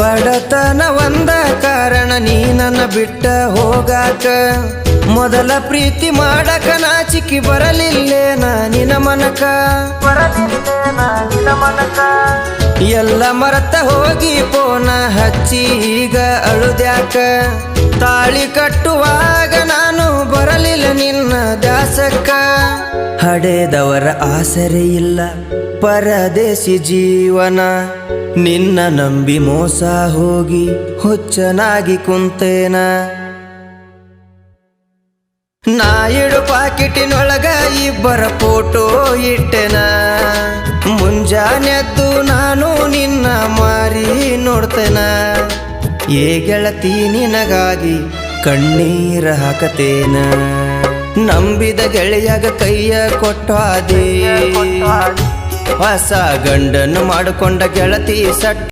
ಬಡತನ ಒಂದ ಕಾರಣ ನೀ ನನ್ನ ಬಿಟ್ಟ ಹೋಗಾಕ ಮೊದಲ ಪ್ರೀತಿ ಮಾಡಕ ನಾಚಿಕೆ ಬರಲಿಲ್ಲೇನ ನಿನ ಮನಕ ಎಲ್ಲ ಮರತ ಹೋಗಿ ಪೋನ ಹಚ್ಚಿ ಈಗ ಅಳುದ್ಯಾಕ ತಾಳಿ ಕಟ್ಟುವಾಗ ನಾನು ಬರಲಿಲ್ಲ ನಿನ್ನ ದಾಸಕ್ಕ ಹಡೆದವರ ಆಸರೆ ಇಲ್ಲ ಪರದೇಶಿ ಜೀವನ ನಿನ್ನ ನಂಬಿ ಮೋಸ ಹೋಗಿ ಹುಚ್ಚನಾಗಿ ಕುಂತೇನ ನಾ ಇಡು ಪಾಕಿಟಿನೊಳಗ ಇಬ್ಬರ ಫೋಟೋ ಇಟ್ಟೆನ ಮುಂಜಾನೆದ್ದು ನಾನು ನಿನ್ನ ಮಾರಿ ನೋಡ್ತೇನ ಏ ಗೆಳತಿ ನಿನಗಾಗಿ ಕಣ್ಣೀರ ಹಾಕತೇನ ನಂಬಿದ ಗೆಳೆಯಾಗ ಕೈಯ ಕೊಟ್ಟಾದೆ ಹೊಸ ಗಂಡನ್ನು ಮಾಡಿಕೊಂಡ ಗೆಳತಿ ಸಟ್